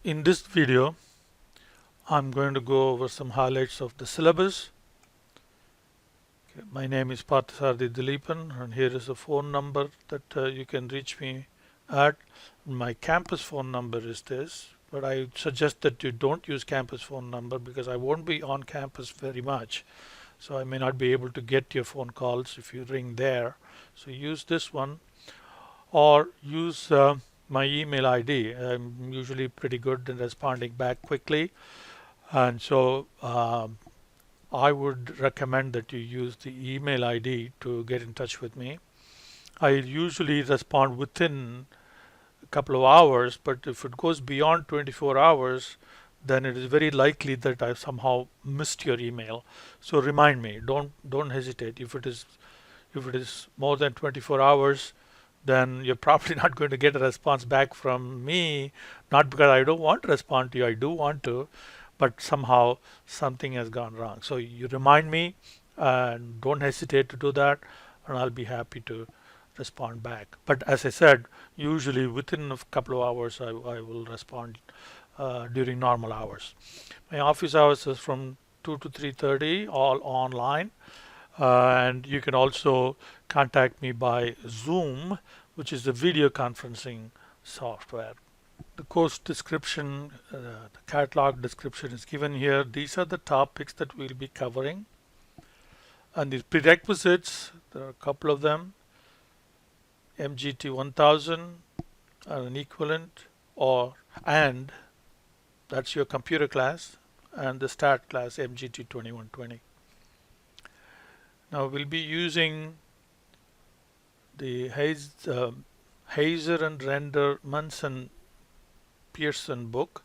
In this video, I'm going to go over some highlights of the syllabus. Okay, my name is Parthasarathi Dileepan, and here is a phone number that you can reach me at. My campus phone number is this, but I suggest that you don't use campus phone number because I won't be on campus very much. So I may not be able to get your phone calls if you ring there. So use this one or use my email ID. I'm usually pretty good in responding back quickly. And so I would recommend that you use the email ID to get in touch with me. I usually respond within a couple of hours, but if it goes beyond 24 hours, then it is very likely that I somehow missed your email. So remind me. Don't hesitate. If it is more than 24 hours, then you're probably not going to get a response back from me. Not because I don't want to respond to you. I do want to, but somehow something has gone wrong. So you remind me and don't hesitate to do that, and I'll be happy to respond back. But as I said, usually within a couple of hours, I will respond during normal hours. My office hours is from 2 to 3:30, all online. And you can also contact me by Zoom, which is the video conferencing software. The course description, the catalog description is given here. These are the topics that we'll be covering. And the prerequisites, there are a couple of them. MGT 1000 are an equivalent, and that's your computer class, and the start class MGT 2120. Now we'll be using the Hazer and Render Munson Pearson book,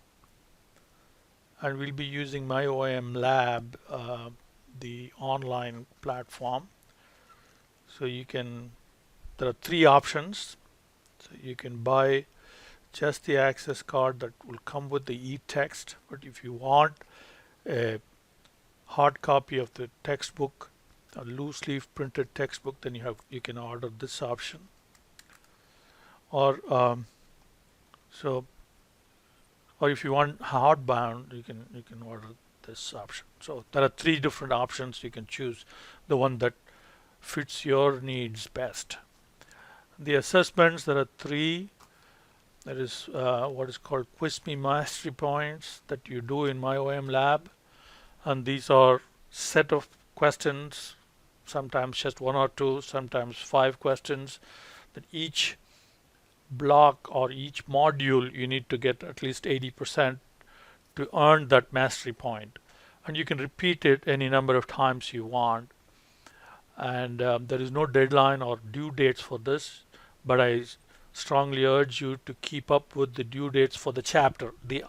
and we'll be using my OM Lab, the online platform. So there are three options. So you can buy just the access card that will come with the e-text, but if you want a hard copy of the textbook, a loose leaf printed textbook, then you can order this option. Or if you want hardbound, you can order this option. So there are three different options. You can choose the one that fits your needs best. The assessments, there are three. There is what is called Quiz Me Mastery Points that you do in my OM Lab, and these are set of questions, sometimes just one or two, sometimes 5 questions, that each block or each module you need to get at least 80% to earn that mastery point. And you can repeat it any number of times you want. And there is no deadline or due dates for this, but I strongly urge you to keep up with the due dates for the chapter, the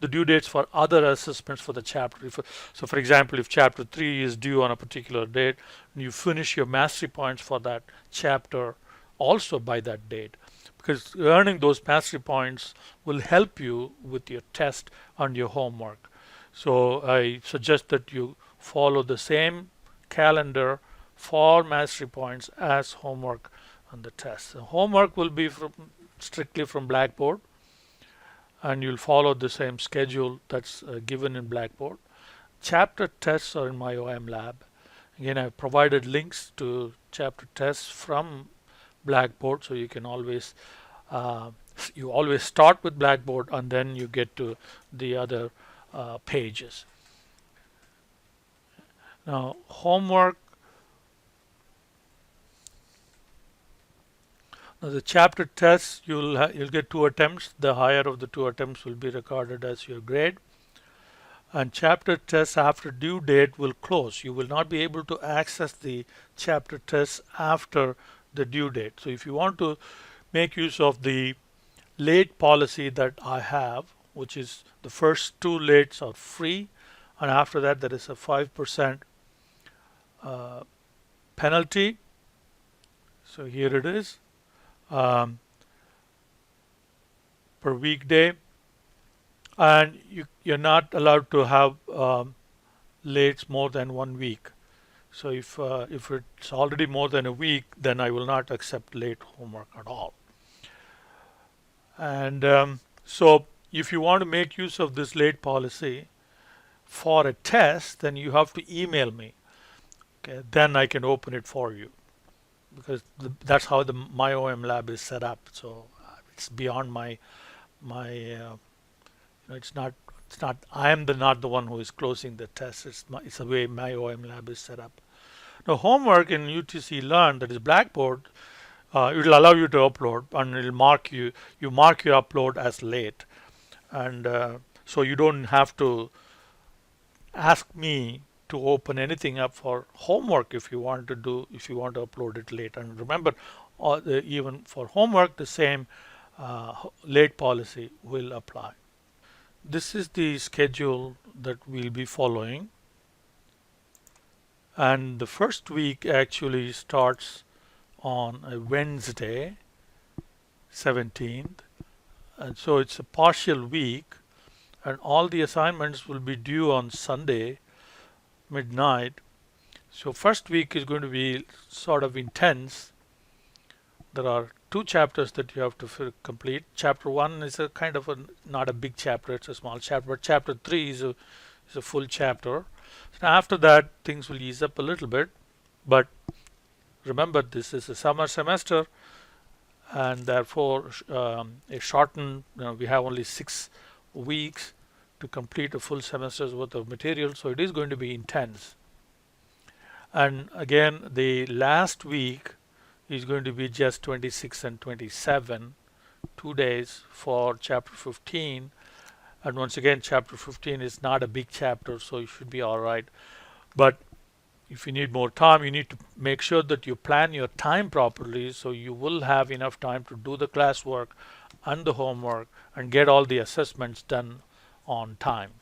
due dates for other assessments for the chapter. So for example, if chapter 3 is due on a particular date, and you finish your mastery points for that chapter also by that date, because earning those mastery points will help you with your test and your homework. So I suggest that you follow the same calendar for mastery points as homework on the test. The homework will be strictly from Blackboard, and you'll follow the same schedule that's given in Blackboard. Chapter tests are in my OM Lab. Again, I've provided links to chapter tests from Blackboard, so you can always start with Blackboard and then you get to the other pages. Now, homework. Now the chapter tests, you'll get 2 attempts. The higher of the 2 attempts will be recorded as your grade. And chapter tests after due date will close. You will not be able to access the chapter tests after the due date. So if you want to make use of the late policy that I have, which is the first 2 lates are free, and after that there is a 5% penalty. So here it is. Per weekday, and you're not allowed to have lates more than 1 week. So if it's already more than a week, then I will not accept late homework at all. And so If you want to make use of this late policy for a test, then you have to email me. Okay, then I can open it for you because that's how the my OM lab is set up. So it's beyond it's not I am not the one who is closing the test. It's the way my OM lab is set up. Now homework in UTC Learn, that is Blackboard, it will allow you to upload and it will mark you mark your upload as late, and so you don't have to ask me to open anything up for homework if you want to upload it late. And remember, even for homework the same late policy will apply. This is the schedule that we'll be following, and the first week actually starts on a Wednesday 17th, and so it's a partial week, and all the assignments will be due on Sunday midnight. So first week is going to be sort of intense. There are two chapters that you have to complete. Chapter 1 is a kind of not a big chapter, it's a small chapter, but chapter 3 is a full chapter. So after that things will ease up a little bit, but remember this is a summer semester, and therefore a shortened, we have only 6 weeks to complete a full semester's worth of material, so it is going to be intense. And again, the last week is going to be just 26 and 27, 2 days for chapter 15. And once again, chapter 15 is not a big chapter, so you should be all right. But if you need more time, you need to make sure that you plan your time properly, so you will have enough time to do the classwork and the homework and get all the assessments done on time.